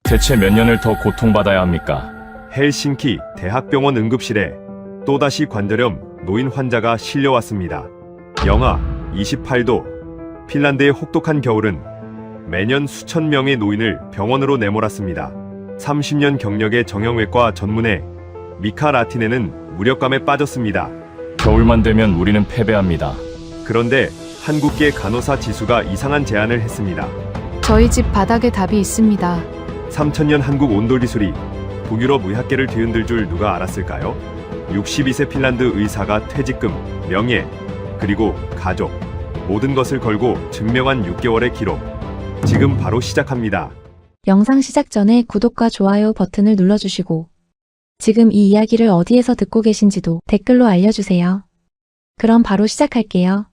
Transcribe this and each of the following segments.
대체 몇 년을 더 고통받아야 합니까? 헬싱키 대학병원 응급실에 또다시 관절염 노인 환자가 실려왔습니다. 영하 28도. 핀란드의 혹독한 겨울은 매년 수천 명의 노인을 병원으로 내몰았습니다. 30년 경력의 정형외과 전문의 미카 라티네는 무력감에 빠졌습니다. 겨울만 되면 우리는 패배합니다. 그런데 한국계 간호사 지수가 이상한 제안을 했습니다. 저희 집 바닥에 답이 있습니다. 3000년 한국 온돌 기술이 북유럽 의학계를 뒤흔들 줄 누가 알았을까요? 62세 핀란드 의사가 퇴직금, 명예, 그리고 가족, 모든 것을 걸고 증명한 6개월의 기록. 지금 바로 시작합니다. 영상 시작 전에 구독과 좋아요 버튼을 눌러주시고 지금 이 이야기를 어디에서 듣고 계신지도 댓글로 알려주세요. 그럼 바로 시작할게요.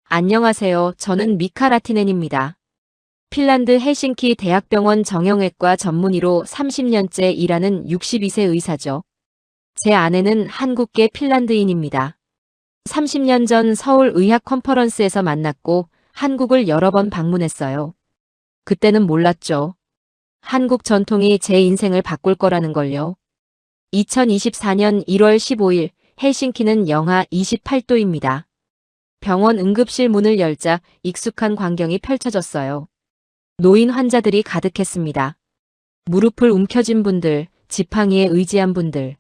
안녕하세요. 저는 미카 라티넨입니다. 핀란드 헬싱키 대학병원 정형외과 전문의로 30년째 일하는 62세 의사죠. 제 아내는 한국계 핀란드인입니다. 30년 전 서울 의학 컨퍼런스에서 만났고 한국을 여러 번 방문했어요. 그때는 몰랐죠. 한국 전통이 제 인생을 바꿀 거라는 걸요. 2024년 1월 15일 헬싱키는 영하 28도입니다. 병원 응급실 문을 열자 익숙한 광경이 펼쳐졌어요. 노인 환자들이 가득했습니다. 무릎을 움켜쥔 분들, 지팡이에 의지한 분들.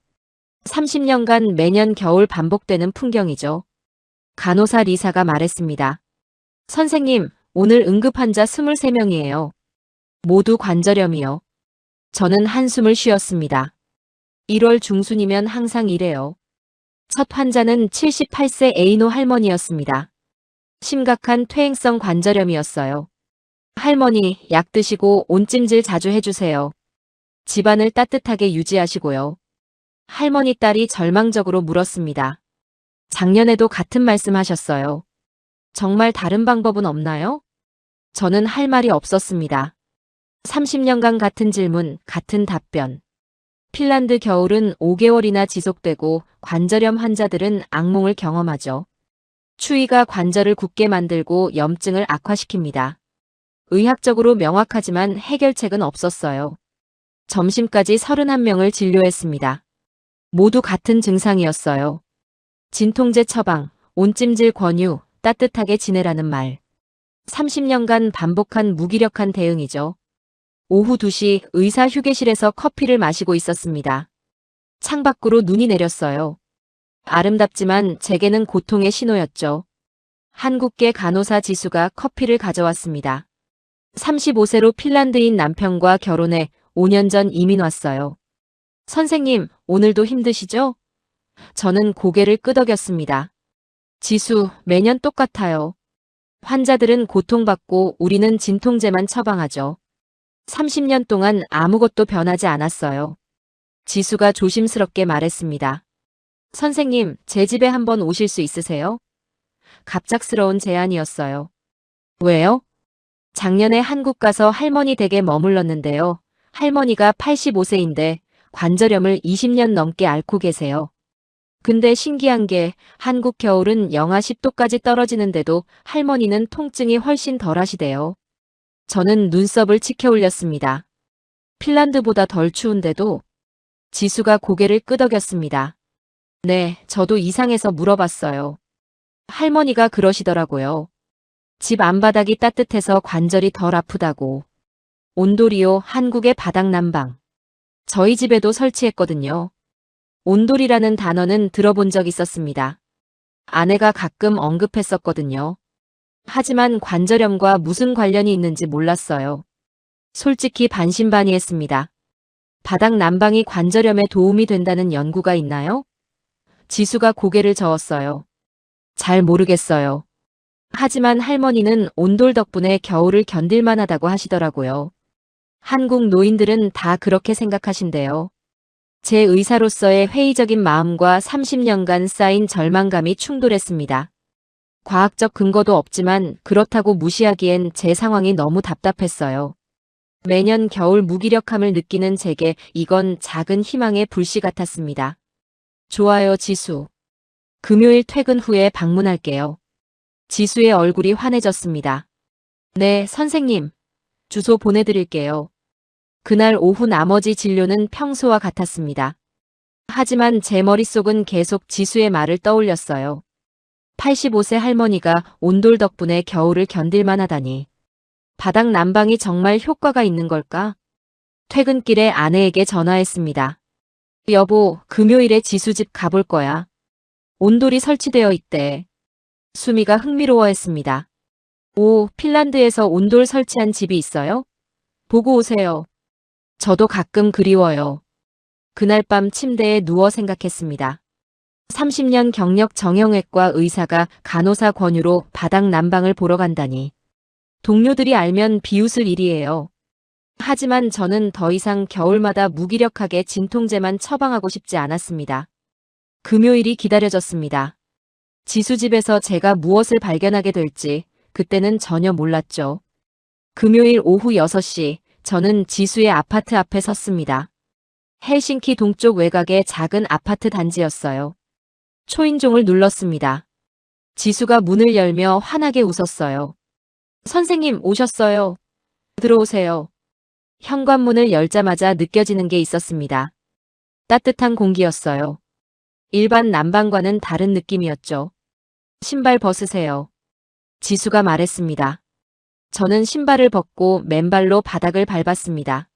30년간 매년 겨울 반복되는 풍경이죠. 간호사 리사가 말했습니다. 선생님, 오늘 응급 환자 23명이에요. 모두 관절염이요. 저는 한숨을 쉬었습니다. 1월 중순이면 항상 이래요. 첫 환자는 78세 에이노 할머니였습니다. 심각한 퇴행성 관절염이었어요. 할머니, 약 드시고 온찜질 자주 해주세요. 집안을 따뜻하게 유지하시고요. 할머니 딸이 절망적으로 물었습니다. 작년에도 같은 말씀 하셨어요. 정말 다른 방법은 없나요? 저는 할 말이 없었습니다. 30년간 같은 질문, 같은 답변. 핀란드 겨울은 5개월이나 지속되고 관절염 환자들은 악몽을 경험하죠. 추위가 관절을 굳게 만들고 염증을 악화시킵니다. 의학적으로 명확하지만 해결책은 없었어요. 점심까지 31명을 진료했습니다. 모두 같은 증상이었어요. 진통제 처방, 온찜질 권유, 따뜻하게 지내라는 말. 30년간 반복한 무기력한 대응이죠. 오후 2시 의사 휴게실에서 커피를 마시고 있었습니다. 창밖으로 눈이 내렸어요. 아름답지만 제게는 고통의 신호였죠. 한국계 간호사 지수가 커피를 가져왔습니다. 35세로 핀란드인 남편과 결혼해 5년 전 이민 왔어요. 선생님, 오늘도 힘드시죠? 저는 고개를 끄덕였습니다. 지수, 매년 똑같아요. 환자들은 고통받고 우리는 진통제만 처방하죠. 30년 동안 아무것도 변하지 않았어요. 지수가 조심스럽게 말했습니다. 선생님, 제 집에 한번 오실 수 있으세요? 갑작스러운 제안이었어요. 왜요? 작년에 한국 가서 할머니 댁에 머물렀는데요. 할머니가 85세인데 관절염을 20년 넘게 앓고 계세요. 근데 신기한 게 한국 겨울은 영하 10도까지 떨어지는데도 할머니는 통증이 훨씬 덜 하시대요. 저는 눈썹을 치켜 올렸습니다. 핀란드보다 덜 추운데도? 지수가 고개를 끄덕였습니다. 네, 저도 이상해서 물어봤어요. 할머니가 그러시더라고요. 집 안바닥이 따뜻해서 관절이 덜 아프다고. 온돌이요, 한국의 바닥 난방. 저희 집에도 설치했거든요. 온돌이라는 단어는 들어본 적 있었습니다. 아내가 가끔 언급했었거든요. 하지만 관절염과 무슨 관련이 있는지 몰랐어요. 솔직히 반신반의했습니다. 바닥 난방이 관절염에 도움이 된다는 연구가 있나요? 지수가 고개를 저었어요. 잘 모르겠어요. 하지만 할머니는 온돌 덕분에 겨울을 견딜만 하다고 하시더라고요. 한국 노인들은 다 그렇게 생각하신대요. 제 의사로서의 회의적인 마음과 30년간 쌓인 절망감이 충돌했습니다. 과학적 근거도 없지만 그렇다고 무시하기엔 제 상황이 너무 답답했어요. 매년 겨울 무기력함을 느끼는 제게 이건 작은 희망의 불씨 같았습니다. 좋아요, 지수. 금요일 퇴근 후에 방문할게요. 지수의 얼굴이 환해졌습니다. 네, 선생님. 주소 보내드릴게요. 그날 오후 나머지 진료는 평소와 같았습니다. 하지만 제 머릿속은 계속 지수의 말을 떠올렸어요. 85세 할머니가 온돌 덕분에 겨울을 견딜만 하다니. 바닥 난방이 정말 효과가 있는 걸까? 퇴근길에 아내에게 전화했습니다. 여보, 금요일에 지수 집 가볼 거야. 온돌이 설치되어 있대. 수미가 흥미로워했습니다. 오, 핀란드에서 온돌 설치한 집이 있어요? 보고 오세요. 저도 가끔 그리워요. 그날 밤 침대에 누워 생각했습니다. 30년 경력 정형외과 의사가 간호사 권유로 바닥 난방을 보러 간다니. 동료들이 알면 비웃을 일이에요. 하지만 저는 더 이상 겨울마다 무기력하게 진통제만 처방하고 싶지 않았습니다. 금요일이 기다려졌습니다. 지수 집에서 제가 무엇을 발견하게 될지 그때는 전혀 몰랐죠. 금요일 오후 6시 저는 지수의 아파트 앞에 섰습니다. 헬싱키 동쪽 외곽의 작은 아파트 단지였어요. 초인종을 눌렀습니다. 지수가 문을 열며 환하게 웃었어요. 선생님 오셨어요. 들어오세요. 현관문을 열자마자 느껴지는 게 있었습니다. 따뜻한 공기였어요. 일반 난방과는 다른 느낌이었죠. 신발 벗으세요. 지수가 말했습니다. 저는 신발을 벗고 맨발로 바닥을 밟았습니다.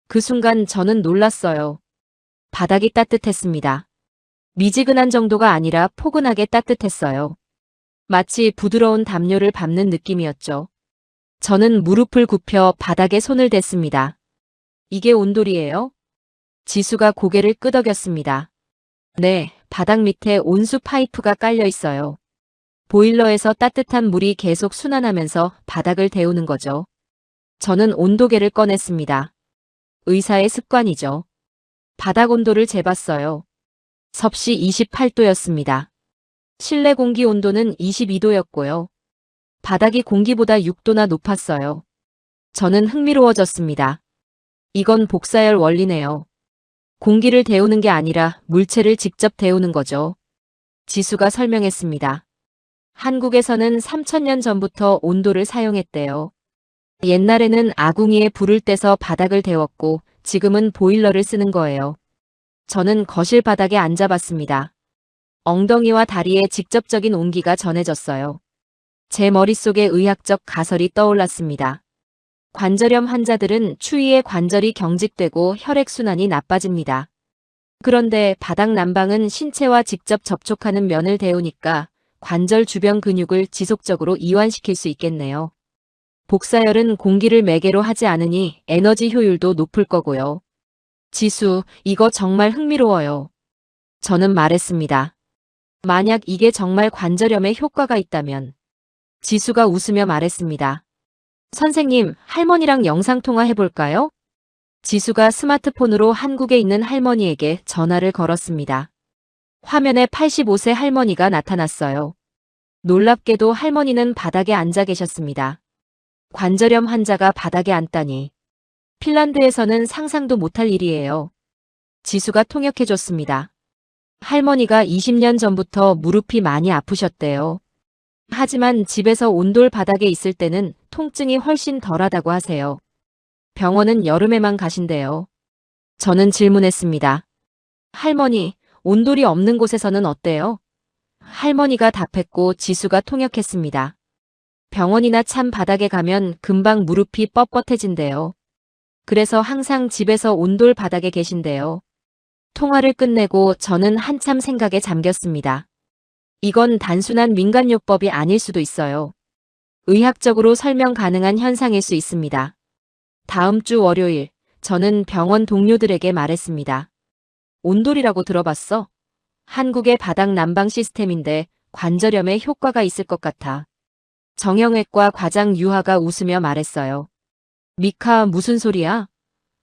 그 순간 저는 놀랐어요. 바닥이 따뜻했습니다. 미지근한 정도가 아니라 포근하게 따뜻했어요. 마치 부드러운 담요를 밟는 느낌이었죠. 저는 무릎을 굽혀 바닥에 손을 댔습니다. 이게 온돌이에요? 지수가 고개를 끄덕였습니다. 네, 바닥 밑에 온수 파이프가 깔려 있어요. 보일러에서 따뜻한 물이 계속 순환하면서 바닥을 데우는 거죠. 저는 온도계를 꺼냈습니다. 의사의 습관이죠. 바닥 온도를 재봤어요. 섭씨 28도였습니다. 실내 공기 온도는 22도였고요. 바닥이 공기보다 6도나 높았어요. 저는 흥미로워졌습니다. 이건 복사열 원리네요. 공기를 데우는 게 아니라 물체를 직접 데우는 거죠. 지수가 설명했습니다. 한국에서는 3000년 전부터 온돌을 사용했대요. 옛날에는 아궁이에 불을 떼서 바닥을 데웠고 지금은 보일러를 쓰는 거예요. 저는 거실 바닥에 앉아봤습니다. 엉덩이와 다리에 직접적인 온기가 전해졌어요. 제 머릿속에 의학적 가설이 떠올랐습니다. 관절염 환자들은 추위에 관절이 경직되고 혈액순환이 나빠집니다. 그런데 바닥 난방은 신체와 직접 접촉하는 면을 데우니까 관절 주변 근육을 지속적으로 이완시킬 수 있겠네요. 복사열은 공기를 매개로 하지 않으니 에너지 효율도 높을 거고요. 지수, 이거 정말 흥미로워요. 저는 말했습니다. 만약 이게 정말 관절염에 효과가 있다면. 지수가 웃으며 말했습니다. 선생님, 할머니랑 영상통화 해볼까요? 지수가 스마트폰으로 한국에 있는 할머니에게 전화를 걸었습니다. 화면에 85세 할머니가 나타났어요. 놀랍게도 할머니는 바닥에 앉아 계셨습니다. 관절염 환자가 바닥에 앉다니. 핀란드에서는 상상도 못할 일이에요. 지수가 통역해줬습니다. 할머니가 20년 전부터 무릎이 많이 아프셨대요. 하지만 집에서 온돌 바닥에 있을 때는 통증이 훨씬 덜하다고 하세요. 병원은 여름에만 가신대요. 저는 질문했습니다. 할머니, 온돌이 없는 곳에서는 어때요? 할머니가 답했고 지수가 통역했습니다. 병원이나 찬 바닥에 가면 금방 무릎이 뻣뻣해진대요. 그래서 항상 집에서 온돌 바닥에 계신대요. 통화를 끝내고 저는 한참 생각에 잠겼습니다. 이건 단순한 민간요법이 아닐 수도 있어요. 의학적으로 설명 가능한 현상일 수 있습니다. 다음 주 월요일, 저는 병원 동료들에게 말했습니다. 온돌이라고 들어봤어? 한국의 바닥 난방 시스템인데 관절염에 효과가 있을 것 같아. 정형외과 과장 유하가 웃으며 말했어요. 미카, 무슨 소리야?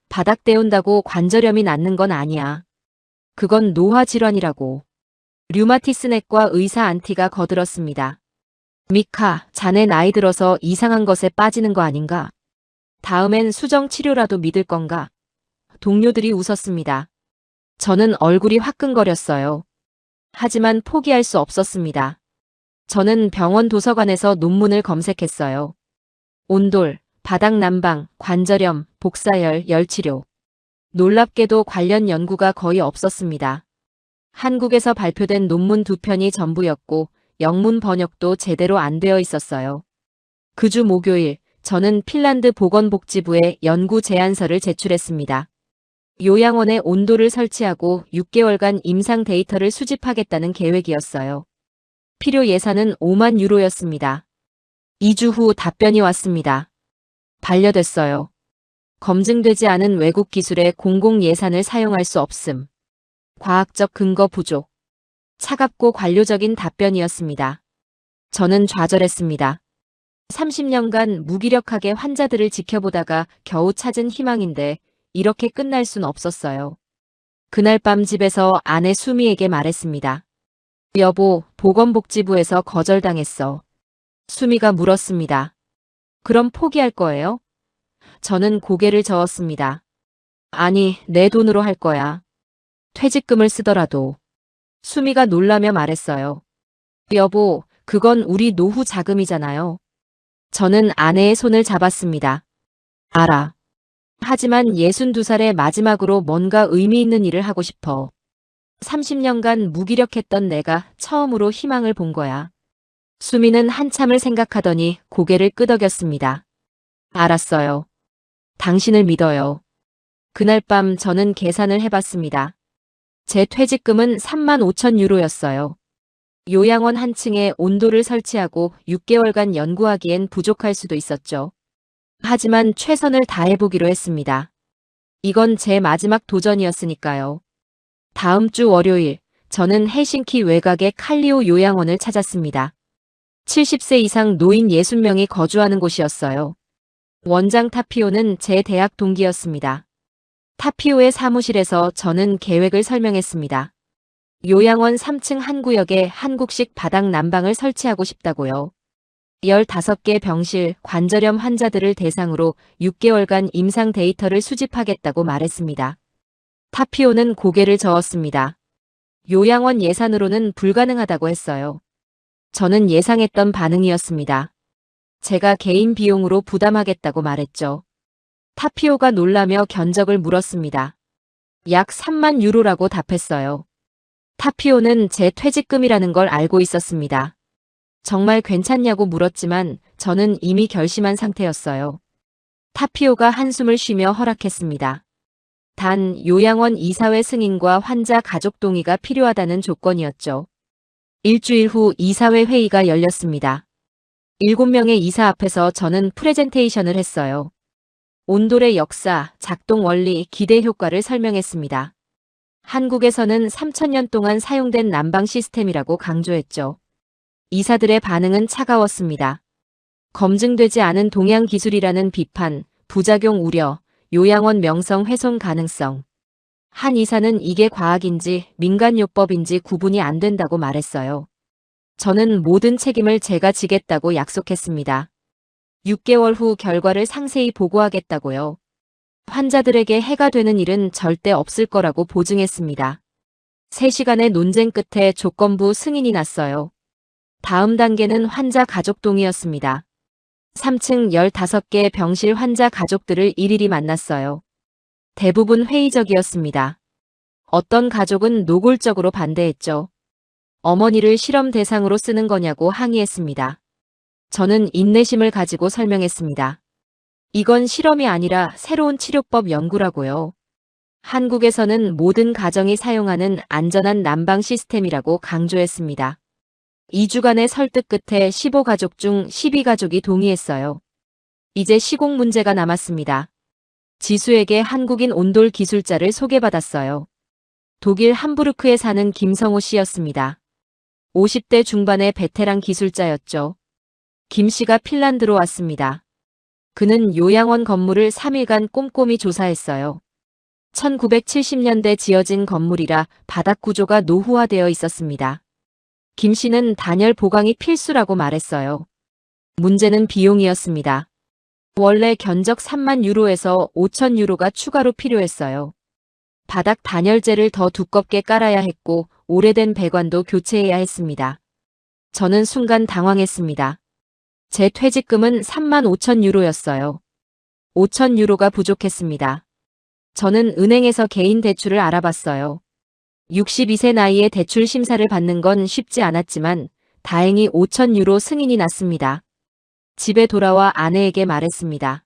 바닥 데운다고 관절염이 낫는 건 아니야. 그건 노화 질환이라고. 류마티스 내과 의사 안티가 거들었습니다. 미카, 자네 나이 들어서 이상한 것에 빠지는 거 아닌가? 다음엔 수정 치료라도 믿을 건가? 동료들이 웃었습니다. 저는 얼굴이 화끈거렸어요. 하지만 포기할 수 없었습니다. 저는 병원 도서관에서 논문을 검색했어요. 온돌, 바닥 난방, 관절염, 복사열, 열치료. 놀랍게도 관련 연구가 거의 없었습니다. 한국에서 발표된 논문 2편이 전부였고 영문 번역도 제대로 안 되어 있었어요. 그 주 목요일, 저는 핀란드 보건복지부에 연구 제안서를 제출했습니다. 요양원에 온도를 설치하고 6개월간 임상 데이터를 수집하겠다는 계획이었어요. 필요 예산은 5만 유로였습니다. 2주 후 답변이 왔습니다. 반려됐어요. 검증되지 않은 외국 기술에 공공 예산을 사용할 수 없음. 과학적 근거 부족. 차갑고 관료적인 답변이었습니다. 저는 좌절했습니다. 30년간 무기력하게 환자들을 지켜보다가 겨우 찾은 희망인데 이렇게 끝날 순 없었어요. 그날 밤 집에서 아내 수미에게 말했습니다. 여보, 보건복지부에서 거절당했어. 수미가 물었습니다. 그럼 포기할 거예요? 저는 고개를 저었습니다. 아니, 내 돈으로 할 거야. 퇴직금을 쓰더라도. 수미가 놀라며 말했어요. 여보, 그건 우리 노후 자금이잖아요. 저는 아내의 손을 잡았습니다. 알아. 하지만 62살의 마지막으로 뭔가 의미 있는 일을 하고 싶어. 30년간 무기력했던 내가 처음으로 희망을 본 거야. 수미는 한참을 생각하더니 고개를 끄덕였습니다. 알았어요. 당신을 믿어요. 그날 밤 저는 계산을 해봤습니다. 제 퇴직금은 3만 5천 유로였어요. 요양원 한 층에 온도를 설치하고 6개월간 연구하기엔 부족할 수도 있었죠. 하지만 최선을 다해보기로 했습니다. 이건 제 마지막 도전이었으니까요. 다음 주 월요일, 저는 헬싱키 외곽의 칼리오 요양원을 찾았습니다. 70세 이상 노인 60명이 거주하는 곳이었어요. 원장 타피오는 제 대학 동기였습니다. 타피오의 사무실에서 저는 계획을 설명했습니다. 요양원 3층 한 구역에 한국식 바닥 난방을 설치하고 싶다고요. 15개 병실, 관절염 환자들을 대상으로 6개월간 임상 데이터를 수집하겠다고 말했습니다. 타피오는 고개를 저었습니다. 요양원 예산으로는 불가능하다고 했어요. 저는 예상했던 반응이었습니다. 제가 개인 비용으로 부담하겠다고 말했죠. 타피오가 놀라며 견적을 물었습니다. 약 3만 유로라고 답했어요. 타피오는 제 퇴직금이라는 걸 알고 있었습니다. 정말 괜찮냐고 물었지만 저는 이미 결심한 상태였어요. 타피오가 한숨을 쉬며 허락했습니다. 단 요양원 이사회 승인과 환자 가족 동의가 필요하다는 조건이었죠. 일주일 후 이사회 회의가 열렸습니다. 7명의 이사 앞에서 저는 프레젠테이션을 했어요. 온돌의 역사, 작동 원리, 기대 효과를 설명했습니다. 한국에서는 3,000년 동안 사용된 난방 시스템이라고 강조했죠. 이사들의 반응은 차가웠습니다. 검증되지 않은 동양 기술이라는 비판, 부작용 우려, 요양원 명성 훼손 가능성. 한 이사는 이게 과학인지 민간요법인지 구분이 안 된다고 말했어요. 저는 모든 책임을 제가 지겠다고 약속했습니다. 6개월 후 결과를 상세히 보고하겠다고요. 환자들에게 해가 되는 일은 절대 없을 거라고 보증했습니다. 3시간의 논쟁 끝에 조건부 승인이 났어요. 다음 단계는 환자 가족 동의였습니다. 3층 15개 병실 환자 가족들을 일일이 만났어요. 대부분 회의적이었습니다. 어떤 가족은 노골적으로 반대했죠. 어머니를 실험 대상으로 쓰는 거냐고 항의했습니다. 저는 인내심을 가지고 설명했습니다. 이건 실험이 아니라 새로운 치료법 연구라고요. 한국에서는 모든 가정이 사용하는 안전한 난방 시스템이라고 강조했습니다. 2주간의 설득 끝에 15가족 중 12가족이 동의했어요. 이제 시공 문제가 남았습니다. 지수에게 한국인 온돌 기술자를 소개받았어요. 독일 함부르크에 사는 김성호 씨였습니다. 50대 중반의 베테랑 기술자였죠. 김 씨가 핀란드로 왔습니다. 그는 요양원 건물을 3일간 꼼꼼히 조사했어요. 1970년대 지어진 건물이라 바닥 구조가 노후화되어 있었습니다. 김 씨는 단열 보강이 필수라고 말했어요. 문제는 비용이었습니다. 원래 견적 3만 유로에서 5천 유로가 추가로 필요했어요. 바닥 단열재를 더 두껍게 깔아야 했고 오래된 배관도 교체해야 했습니다. 저는 순간 당황했습니다. 제 퇴직금은 3만 5천 유로였어요. 5천 유로가 부족했습니다. 저는 은행에서 개인 대출을 알아봤어요. 62세 나이에 대출 심사를 받는 건 쉽지 않았지만 다행히 5천 유로 승인이 났습니다. 집에 돌아와 아내에게 말했습니다.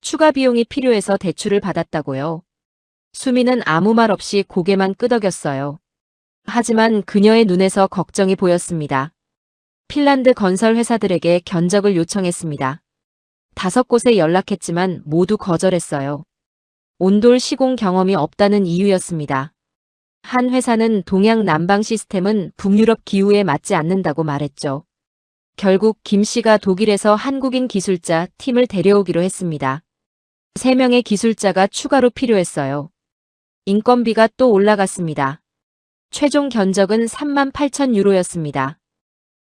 추가 비용이 필요해서 대출을 받았다고요. 수미는 아무 말 없이 고개만 끄덕였어요. 하지만 그녀의 눈에서 걱정이 보였습니다. 핀란드 건설 회사들에게 견적을 요청했습니다. 5곳에 연락했지만 모두 거절했어요. 온돌 시공 경험이 없다는 이유였습니다. 한 회사는 동양 난방 시스템은 북유럽 기후에 맞지 않는다고 말했죠. 결국 김 씨가 독일에서 한국인 기술자 팀을 데려오기로 했습니다. 3명의 기술자가 추가로 필요했어요. 인건비가 또 올라갔습니다. 최종 견적은 38,000 유로였습니다.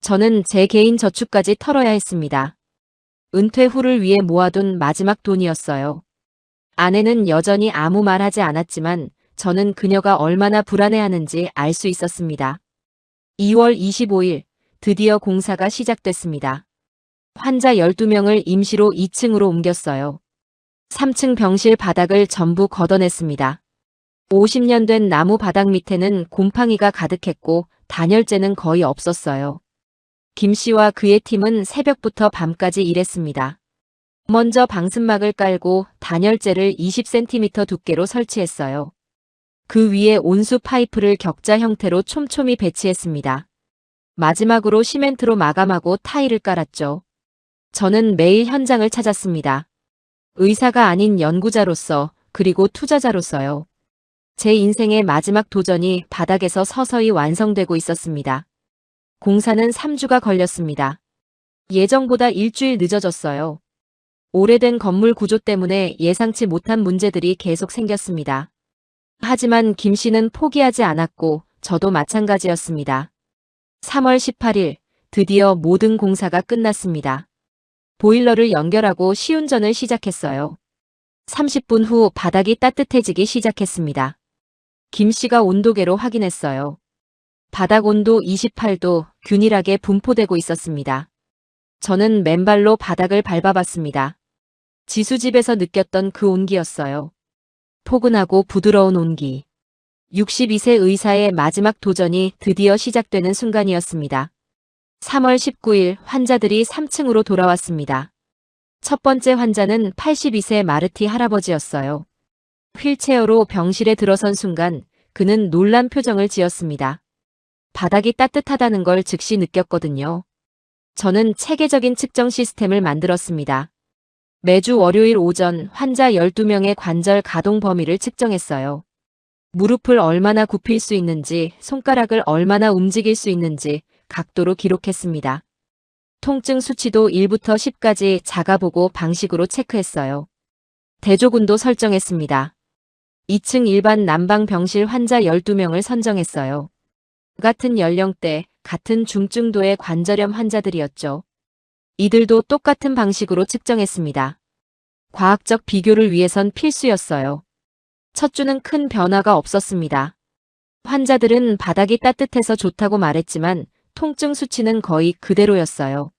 저는 제 개인 저축까지 털어야 했습니다. 은퇴 후를 위해 모아둔 마지막 돈이었어요. 아내는 여전히 아무 말 하지 않았지만 저는 그녀가 얼마나 불안해하는지 알 수 있었습니다. 2월 25일 드디어 공사가 시작됐습니다. 환자 12명을 임시로 2층으로 옮겼어요. 3층 병실 바닥을 전부 걷어냈습니다. 50년 된 나무 바닥 밑에는 곰팡이가 가득했고 단열재는 거의 없었어요. 김 씨와 그의 팀은 새벽부터 밤까지 일했습니다. 먼저 방승막을 깔고 단열재를 20cm 두께로 설치했어요. 그 위에 온수 파이프를 격자 형태로 촘촘히 배치했습니다. 마지막으로 시멘트로 마감하고 타일을 깔았죠. 저는 매일 현장을 찾았습니다. 의사가 아닌 연구자로서 그리고 투자자로서요. 제 인생의 마지막 도전이 바닥에서 서서히 완성되고 있었습니다. 공사는 3주가 걸렸습니다. 예정보다 일주일 늦어졌어요. 오래된 건물 구조 때문에 예상치 못한 문제들이 계속 생겼습니다. 하지만 김 씨는 포기하지 않았고 저도 마찬가지였습니다. 3월 18일 드디어 모든 공사가 끝났습니다. 보일러를 연결하고 시운전을 시작했어요. 30분 후 바닥이 따뜻해지기 시작했습니다. 김 씨가 온도계로 확인했어요. 바닥 온도 28도 균일하게 분포되고 있었습니다. 저는 맨발로 바닥을 밟아봤습니다. 지수집에서 느꼈던 그 온기였어요. 포근하고 부드러운 온기. 62세 의사의 마지막 도전이 드디어 시작되는 순간이었습니다. 3월 19일 환자들이 3층으로 돌아왔습니다. 첫 번째 환자는 82세 마르티 할아버지였어요. 휠체어로 병실에 들어선 순간 그는 놀란 표정을 지었습니다. 바닥이 따뜻하다는 걸 즉시 느꼈거든요. 저는 체계적인 측정 시스템을 만들었습니다. 매주 월요일 오전 환자 12명의 관절 가동 범위를 측정했어요. 무릎을 얼마나 굽힐 수 있는지, 손가락을 얼마나 움직일 수 있는지 각도로 기록했습니다. 통증 수치도 1부터 10까지 작아보고 방식으로 체크했어요. 대조군도 설정했습니다. 2층 일반 난방 병실 환자 12명을 선정했어요. 같은 연령대, 같은 중증도의 관절염 환자들이었죠. 이들도 똑같은 방식으로 측정했습니다. 과학적 비교를 위해선 필수였어요. 첫 주는 큰 변화가 없었습니다. 환자들은 바닥이 따뜻해서 좋다고 말했지만 통증 수치는 거의 그대로였어요.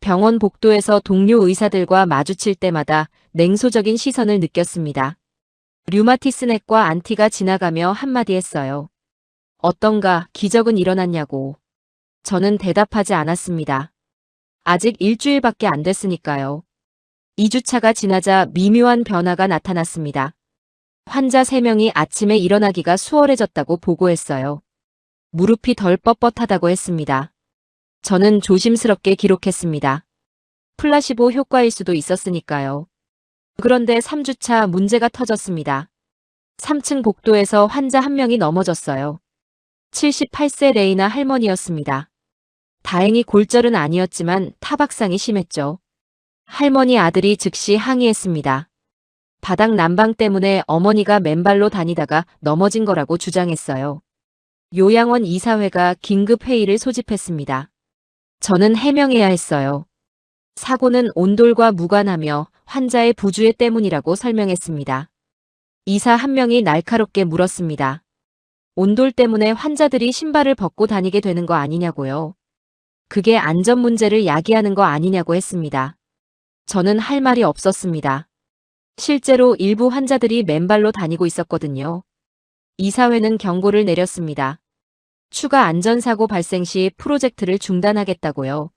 병원 복도에서 동료 의사들과 마주칠 때마다 냉소적인 시선을 느꼈습니다. 류마티스넥과 안티가 지나가며 한마디 했어요. 어떤가, 기적은 일어났냐고. 저는 대답하지 않았습니다. 아직 일주일밖에 안 됐으니까요. 2주차가 지나자 미묘한 변화가 나타났습니다. 환자 3명이 아침에 일어나기가 수월해졌다고 보고했어요. 무릎이 덜 뻣뻣하다고 했습니다. 저는 조심스럽게 기록했습니다. 플라시보 효과일 수도 있었으니까요. 그런데 3주차 문제가 터졌습니다. 3층 복도에서 환자 1명이 넘어졌어요. 78세 레이나 할머니였습니다. 다행히 골절은 아니었지만 타박상이 심했죠. 할머니 아들이 즉시 항의했습니다. 바닥 난방 때문에 어머니가 맨발로 다니다가 넘어진 거라고 주장했어요. 요양원 이사회가 긴급 회의를 소집했습니다. 저는 해명해야 했어요. 사고는 온돌과 무관하며 환자의 부주의 때문이라고 설명했습니다. 이사 1명이 날카롭게 물었습니다. 온돌 때문에 환자들이 신발을 벗고 다니게 되는 거 아니냐고요. 그게 안전 문제를 야기하는 거 아니냐고 했습니다. 저는 할 말이 없었습니다. 실제로 일부 환자들이 맨발로 다니고 있었거든요. 이사회는 경고를 내렸습니다. 추가 안전사고 발생 시 프로젝트를 중단하겠다고요.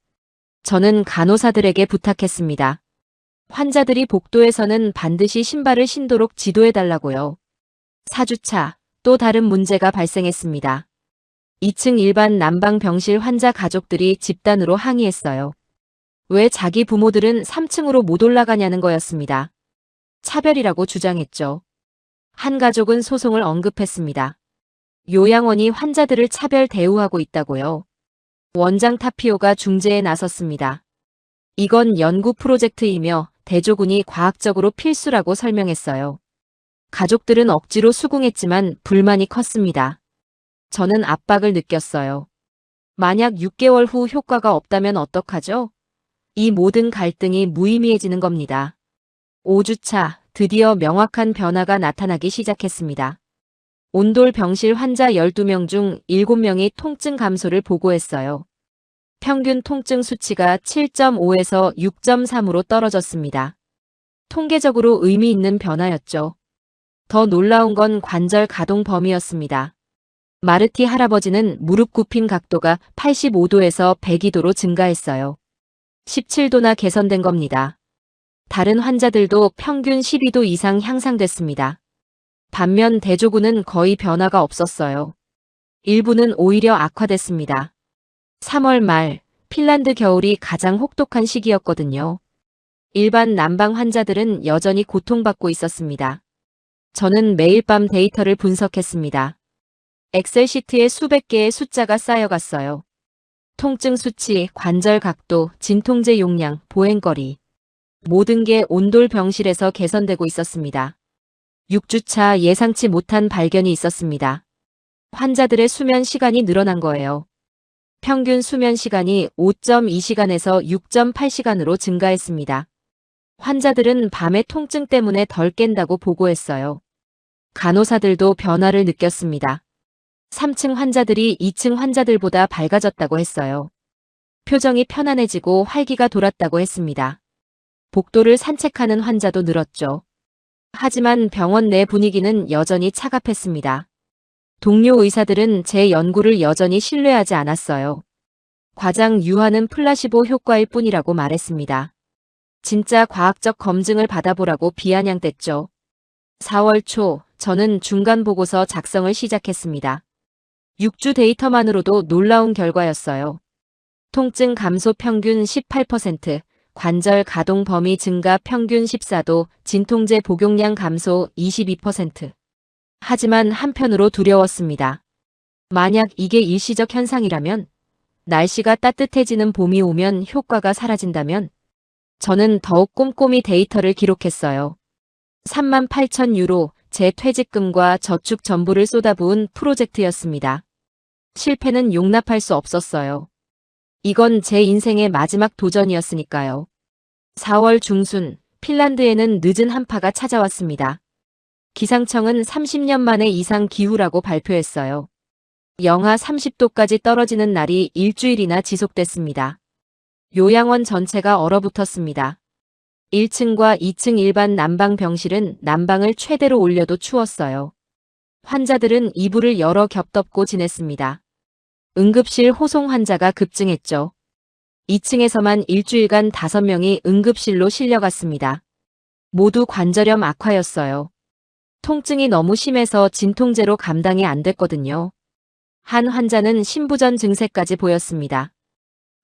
저는 간호사들에게 부탁했습니다. 환자들이 복도에서는 반드시 신발을 신도록 지도해달라고요. 4주차, 또 다른 문제가 발생했습니다. 2층 일반 난방병실 환자 가족들이 집단으로 항의했어요. 왜 자기 부모들은 3층으로 못 올라가냐는 거였습니다. 차별이라고 주장했죠. 한 가족은 소송을 언급했습니다. 요양원이 환자들을 차별 대우하고 있다고요. 원장 타피오가 중재에 나섰습니다. 이건 연구 프로젝트이며 대조군이 과학적으로 필수라고 설명했어요. 가족들은 억지로 수긍했지만 불만이 컸습니다. 저는 압박을 느꼈어요. 만약 6개월 후 효과가 없다면 어떡하죠? 이 모든 갈등이 무의미해지는 겁니다. 5주차, 드디어 명확한 변화가 나타나기 시작했습니다. 온돌 병실 환자 12명 중 7명이 통증 감소를 보고했어요. 평균 통증 수치가 7.5에서 6.3으로 떨어졌습니다. 통계적으로 의미 있는 변화였죠. 더 놀라운 건 관절 가동 범위였습니다. 마르티 할아버지는 무릎 굽힌 각도가 85도에서 102도로 증가했어요. 17도나 개선된 겁니다. 다른 환자들도 평균 12도 이상 향상됐습니다. 반면 대조군은 거의 변화가 없었어요. 일부는 오히려 악화됐습니다. 3월 말, 핀란드 겨울이 가장 혹독한 시기였거든요. 일반 난방 환자들은 여전히 고통받고 있었습니다. 저는 매일 밤 데이터를 분석했습니다. 엑셀 시트에 수백 개의 숫자가 쌓여갔어요. 통증 수치, 관절 각도, 진통제 용량, 보행거리. 모든 게 온돌 병실에서 개선되고 있었습니다. 6주차 예상치 못한 발견이 있었습니다. 환자들의 수면 시간이 늘어난 거예요. 평균 수면 시간이 5.2시간에서 6.8시간으로 증가했습니다. 환자들은 밤에 통증 때문에 덜 깬다고 보고했어요. 간호사들도 변화를 느꼈습니다. 3층 환자들이 2층 환자들보다 밝아졌다고 했어요. 표정이 편안해지고 활기가 돌았다고 했습니다. 복도를 산책하는 환자도 늘었죠. 하지만 병원 내 분위기는 여전히 차갑했습니다. 동료 의사들은 제 연구를 여전히 신뢰하지 않았어요. 과장 유화는 플라시보 효과일 뿐이라고 말했습니다. 진짜 과학적 검증을 받아보라고 비아냥댔죠. 4월 초, 저는 중간 보고서 작성을 시작했습니다. 6주 데이터만으로도 놀라운 결과였어요. 통증 감소 평균 18%, 관절 가동 범위 증가 평균 14도, 진통제 복용량 감소 22%. 하지만 한편으로 두려웠습니다. 만약 이게 일시적 현상이라면, 날씨가 따뜻해지는 봄이 오면 효과가 사라진다면, 저는 더욱 꼼꼼히 데이터를 기록했어요. 38,000유로, 제 퇴직금과 저축 전부를 쏟아부은 프로젝트였습니다. 실패는 용납할 수 없었어요. 이건 제 인생의 마지막 도전이었으니까요. 4월 중순, 핀란드에는 늦은 한파가 찾아왔습니다. 기상청은 30년 만에 이상 기후라고 발표했어요. 영하 30도까지 떨어지는 날이 일주일이나 지속됐습니다. 요양원 전체가 얼어붙었습니다. 1층과 2층 일반 난방 병실은 난방을 최대로 올려도 추웠어요. 환자들은 이불을 열어 겹덮고 지냈습니다. 응급실 호송 환자가 급증했죠. 2층에서만 일주일간 5명이 응급실로 실려갔습니다. 모두 관절염 악화였어요. 통증이 너무 심해서 진통제로 감당이 안 됐거든요. 한 환자는 신부전 증세까지 보였습니다.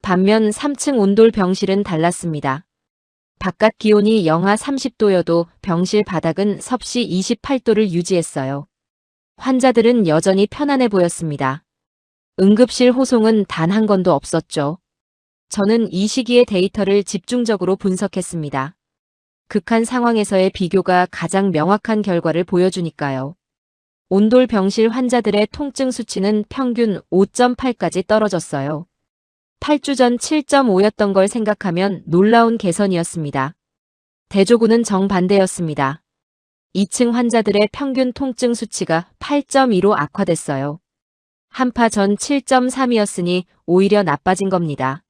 반면 3층 온돌 병실은 달랐습니다. 바깥 기온이 영하 30도여도 병실 바닥은 섭씨 28도를 유지했어요. 환자들은 여전히 편안해 보였습니다. 응급실 호송은 단 한 건도 없었죠. 저는 이 시기의 데이터를 집중적으로 분석했습니다. 극한 상황에서의 비교가 가장 명확한 결과를 보여주니까요. 온돌 병실 환자들의 통증 수치는 평균 5.8까지 떨어졌어요. 8주 전 7.5였던 걸 생각하면 놀라운 개선이었습니다. 대조군은 정반대였습니다. 2층 환자들의 평균 통증 수치가 8.2로 악화됐어요. 한파 전 7.3이었으니 오히려 나빠진 겁니다.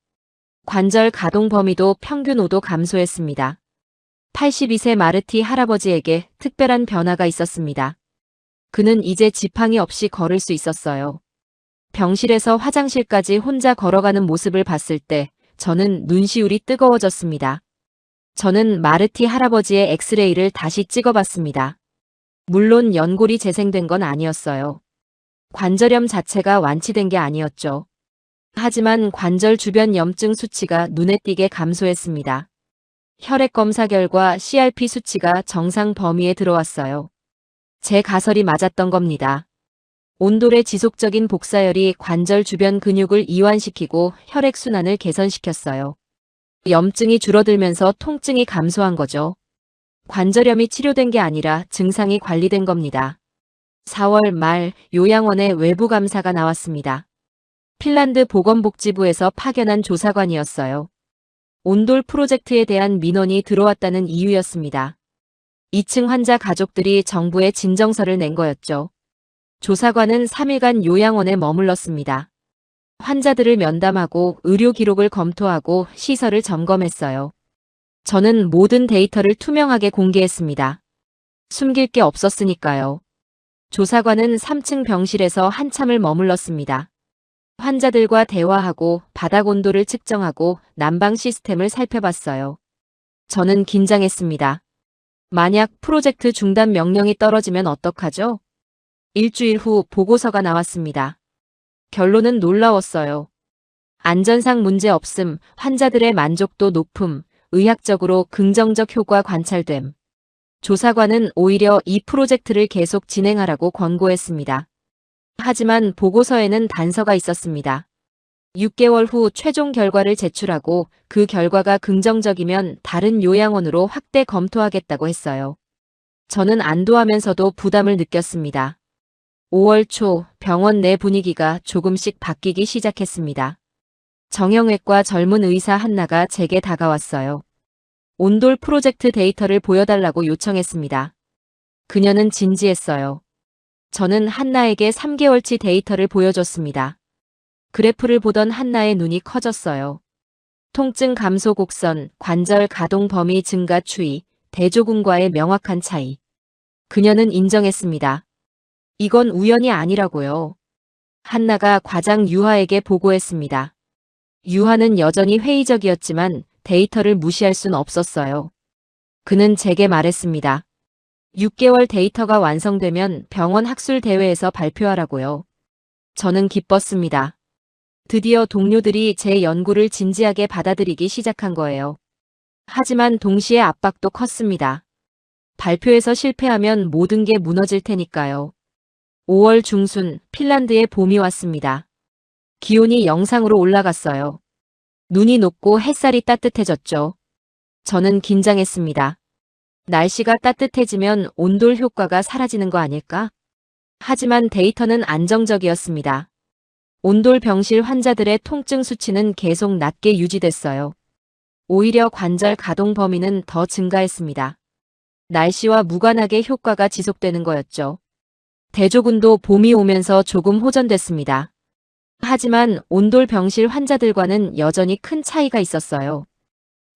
관절 가동 범위도 평균 5도 감소했습니다. 82세 마르티 할아버지에게 특별한 변화가 있었습니다. 그는 이제 지팡이 없이 걸을 수 있었어요. 병실에서 화장실까지 혼자 걸어가는 모습을 봤을 때 저는 눈시울이 뜨거워졌습니다. 저는 마르티 할아버지의 엑스레이를 다시 찍어봤습니다. 물론 연골이 재생된 건 아니었어요. 관절염 자체가 완치된 게 아니었죠. 하지만 관절 주변 염증 수치가 눈에 띄게 감소했습니다. 혈액 검사 결과 CRP 수치가 정상 범위에 들어왔어요. 제 가설이 맞았던 겁니다. 온돌의 지속적인 복사열이 관절 주변 근육을 이완시키고 혈액순환을 개선시켰어요. 염증이 줄어들면서 통증이 감소한 거죠. 관절염이 치료된 게 아니라 증상이 관리된 겁니다. 4월 말 요양원에 외부 감사가 나왔습니다. 핀란드 보건복지부에서 파견한 조사관이었어요. 온돌 프로젝트에 대한 민원이 들어왔다는 이유였습니다. 2층 환자 가족들이 정부에 진정서를 낸 거였죠. 조사관은 3일간 요양원에 머물렀습니다. 환자들을 면담하고 의료 기록을 검토하고 시설을 점검했어요. 저는 모든 데이터를 투명하게 공개했습니다. 숨길 게 없었으니까요. 조사관은 3층 병실에서 한참을 머물렀습니다. 환자들과 대화하고 바닥 온도를 측정하고 난방 시스템을 살펴봤어요. 저는 긴장했습니다. 만약 프로젝트 중단 명령이 떨어지면 어떡하죠? 일주일 후 보고서가 나왔습니다. 결론은 놀라웠어요. 안전상 문제 없음, 환자들의 만족도 높음, 의학적으로 긍정적 효과 관찰됨. 조사관은 오히려 이 프로젝트를 계속 진행하라고 권고했습니다. 하지만 보고서에는 단서가 있었습니다. 6개월 후 최종 결과를 제출하고 그 결과가 긍정적이면 다른 요양원으로 확대 검토하겠다고 했어요. 저는 안도하면서도 부담을 느꼈습니다. 5월 초 병원 내 분위기가 조금씩 바뀌기 시작했습니다. 정형외과 젊은 의사 한나가 제게 다가왔어요. 온돌 프로젝트 데이터를 보여달라고 요청했습니다. 그녀는 진지했어요. 저는 한나에게 3개월치 데이터를 보여줬습니다. 그래프를 보던 한나의 눈이 커졌어요. 통증 감소 곡선, 관절 가동 범위 증가 추이, 대조군과의 명확한 차이. 그녀는 인정했습니다. 이건 우연이 아니라고요. 한나가 과장 유하에게 보고했습니다. 유하는 여전히 회의적이었지만 데이터를 무시할 순 없었어요. 그는 제게 말했습니다. 6개월 데이터가 완성되면 병원 학술 대회에서 발표하라고요. 저는 기뻤습니다. 드디어 동료들이 제 연구를 진지하게 받아들이기 시작한 거예요. 하지만 동시에 압박도 컸습니다. 발표에서 실패하면 모든 게 무너질 테니까요. 5월 중순 핀란드에 봄이 왔습니다. 기온이 영상으로 올라갔어요. 눈이 녹고 햇살이 따뜻해졌죠. 저는 긴장했습니다. 날씨가 따뜻해지면 온돌 효과가 사라지는 거 아닐까? 하지만 데이터는 안정적이었습니다. 온돌 병실 환자들의 통증 수치는 계속 낮게 유지됐어요. 오히려 관절 가동 범위는 더 증가했습니다. 날씨와 무관하게 효과가 지속되는 거였죠. 대조군도 봄이 오면서 조금 호전됐습니다. 하지만 온돌 병실 환자들과는 여전히 큰 차이가 있었어요.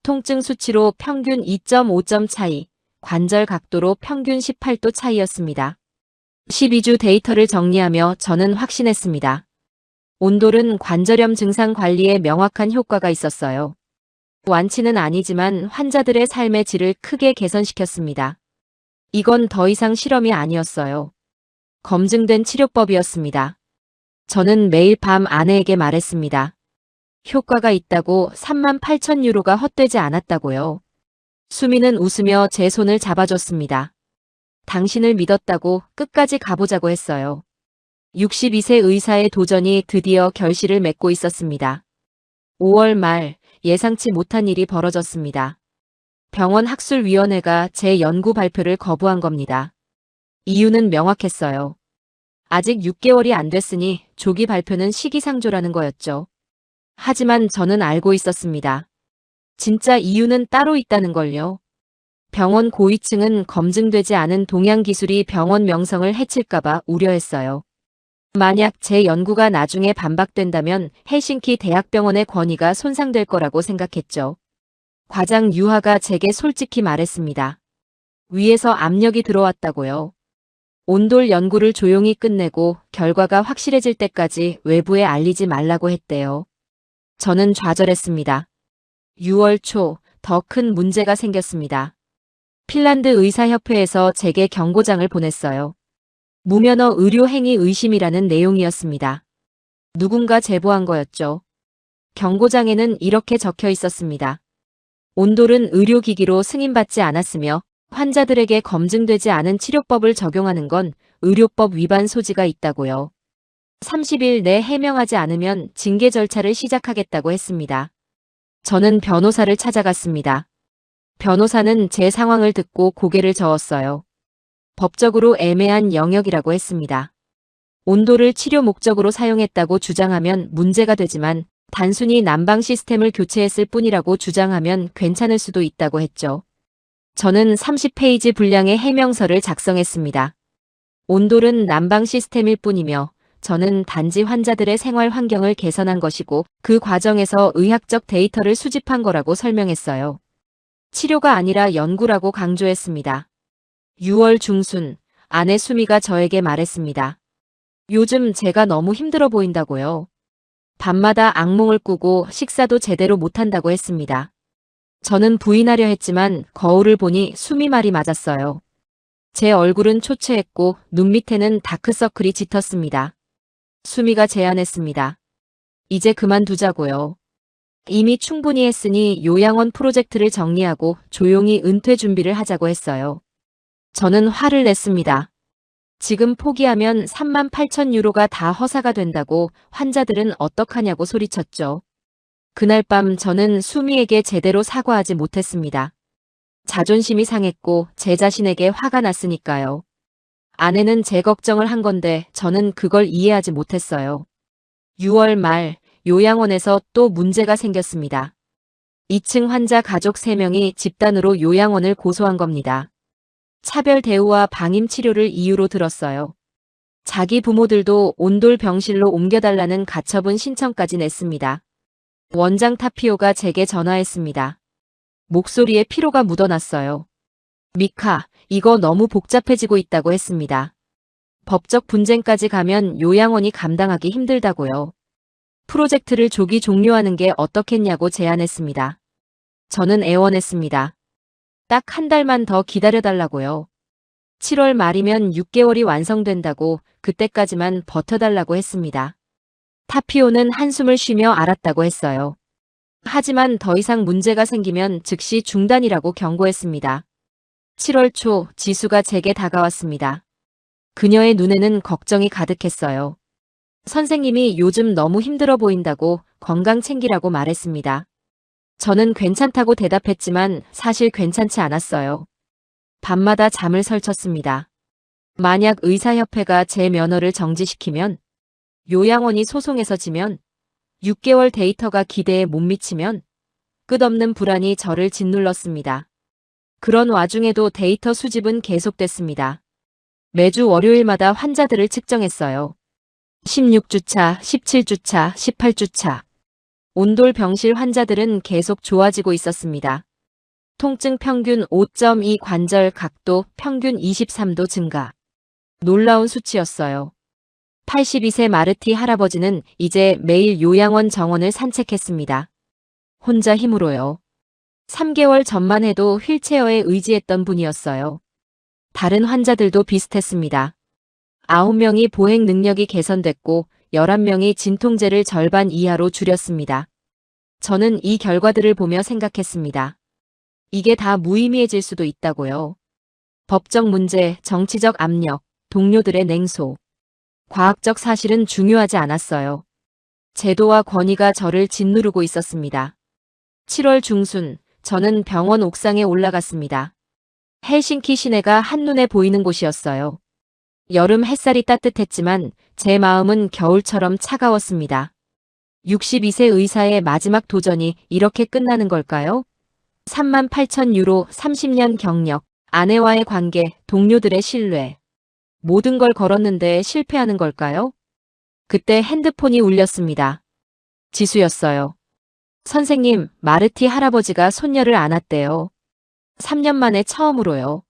통증 수치로 평균 2.5점 차이, 관절 각도로 평균 18도 차이였습니다. 12주 데이터를 정리하며 저는 확신했습니다. 온돌은 관절염 증상 관리에 명확한 효과가 있었어요. 완치는 아니지만 환자들의 삶의 질을 크게 개선시켰습니다. 이건 더 이상 실험이 아니었어요. 검증된 치료법이었습니다. 저는 매일 밤 아내에게 말했습니다. 효과가 있다고 38,000유로가 헛되지 않았다고요. 수미는 웃으며 제 손을 잡아줬습니다. 당신을 믿었다고 끝까지 가보자고 했어요. 62세 의사의 도전이 드디어 결실을 맺고 있었습니다. 5월 말 예상치 못한 일이 벌어졌습니다. 병원 학술위원회가 제 연구 발표를 거부한 겁니다. 이유는 명확했어요. 아직 6개월이 안 됐으니 조기 발표는 시기상조라는 거였죠. 하지만 저는 알고 있었습니다. 진짜 이유는 따로 있다는 걸요. 병원 고위층은 검증되지 않은 동양 기술이 병원 명성을 해칠까봐 우려했어요. 만약 제 연구가 나중에 반박된다면 헬싱키 대학병원의 권위가 손상될 거라고 생각했죠. 과장 유하가 제게 솔직히 말했습니다. 위에서 압력이 들어왔다고요. 온돌 연구를 조용히 끝내고 결과가 확실해질 때까지 외부에 알리지 말라고 했대요. 저는 좌절했습니다. 6월 초 더 큰 문제가 생겼습니다. 핀란드 의사협회에서 제게 경고장을 보냈어요. 무면허 의료 행위 의심이라는 내용이었습니다. 누군가 제보한 거였죠. 경고장에는 이렇게 적혀 있었습니다. 온돌은 의료기기로 승인받지 않았으며 환자들에게 검증되지 않은 치료법을 적용하는 건 의료법 위반 소지가 있다고요. 30일 내 해명하지 않으면 징계 절차를 시작하겠다고 했습니다. 저는 변호사를 찾아갔습니다. 변호사는 제 상황을 듣고 고개를 저었어요. 법적으로 애매한 영역이라고 했습니다. 온돌을 치료 목적으로 사용했다고 주장하면 문제가 되지만 단순히 난방 시스템을 교체했을 뿐이라고 주장하면 괜찮을 수도 있다고 했죠. 저는 30페이지 분량의 해명서를 작성했습니다. 온돌은 난방 시스템일 뿐이며 저는 단지 환자들의 생활 환경을 개선한 것이고 그 과정에서 의학적 데이터를 수집한 거라고 설명했어요. 치료가 아니라 연구라고 강조했습니다. 6월 중순, 아내 수미가 저에게 말했습니다. 요즘 제가 너무 힘들어 보인다고요. 밤마다 악몽을 꾸고 식사도 제대로 못한다고 했습니다. 저는 부인하려 했지만 거울을 보니 수미 말이 맞았어요. 제 얼굴은 초췌했고 눈 밑에는 다크서클이 짙었습니다. 수미가 제안했습니다. 이제 그만두자고요. 이미 충분히 했으니 요양원 프로젝트를 정리하고 조용히 은퇴 준비를 하자고 했어요. 저는 화를 냈습니다. 지금 포기하면 38,000유로가 다 허사가 된다고 환자들은 어떡하냐고 소리쳤죠. 그날 밤 저는 수미에게 제대로 사과하지 못했습니다. 자존심이 상했고 제 자신에게 화가 났으니까요. 아내는 제 걱정을 한 건데 저는 그걸 이해하지 못했어요. 6월 말 요양원에서 또 문제가 생겼습니다. 2층 환자 가족 3명이 집단으로 요양원을 고소한 겁니다. 차별 대우와 방임 치료를 이유로 들었어요. 자기 부모들도 온돌 병실로 옮겨달라는 가처분 신청까지 냈습니다. 원장 타피오가 제게 전화했습니다. 목소리에 피로가 묻어났어요. 미카, 이거 너무 복잡해지고 있다고 했습니다. 법적 분쟁까지 가면 요양원이 감당하기 힘들다고요. 프로젝트를 조기 종료하는 게 어떻겠냐고 제안했습니다. 저는 애원했습니다. 딱 한 달만 더 기다려달라고요. 7월 말이면 6개월이 완성된다고 그때까지만 버텨달라고 했습니다. 타피오는 한숨을 쉬며 알았다고 했어요. 하지만 더 이상 문제가 생기면 즉시 중단이라고 경고했습니다. 7월 초 지수가 제게 다가왔습니다. 그녀의 눈에는 걱정이 가득했어요. 선생님이 요즘 너무 힘들어 보인다고 건강 챙기라고 말했습니다. 저는 괜찮다고 대답했지만 사실 괜찮지 않았어요. 밤마다 잠을 설쳤습니다. 만약 의사협회가 제 면허를 정지시키면, 요양원이 소송에서 지면, 6개월 데이터가 기대에 못 미치면 끝없는 불안이 저를 짓눌렀습니다. 그런 와중에도 데이터 수집은 계속됐습니다. 매주 월요일마다 환자들을 측정했어요. 16주차, 17주차, 18주차. 온돌 병실 환자들은 계속 좋아지고 있었습니다. 통증 평균 5.2 관절 각도 평균 23도 증가. 놀라운 수치였어요. 82세 마르티 할아버지는 이제 매일 요양원 정원을 산책했습니다. 혼자 힘으로요. 3개월 전만 해도 휠체어에 의지했던 분이었어요. 다른 환자들도 비슷했습니다. 9명이 보행 능력이 개선됐고 11명이 진통제를 절반 이하로 줄였습니다. 저는 이 결과들을 보며 생각했습니다. 이게 다 무의미해질 수도 있다고요. 법적 문제, 정치적 압력, 동료들의 냉소. 과학적 사실은 중요하지 않았어요. 제도와 권위가 저를 짓누르고 있었습니다. 7월 중순, 저는 병원 옥상에 올라갔습니다. 헬싱키 시내가 한눈에 보이는 곳이었어요. 여름 햇살이 따뜻했지만 제 마음은 겨울처럼 차가웠습니다. 62세 의사의 마지막 도전이 이렇게 끝나는 걸까요? 38,000유로, 30년 경력, 아내와의 관계, 동료들의 신뢰. 모든 걸 걸었는데 실패하는 걸까요? 그때 핸드폰이 울렸습니다. 지수였어요. 선생님, 마르티 할아버지가 손녀를 안았대요. 3년 만에 처음으로요.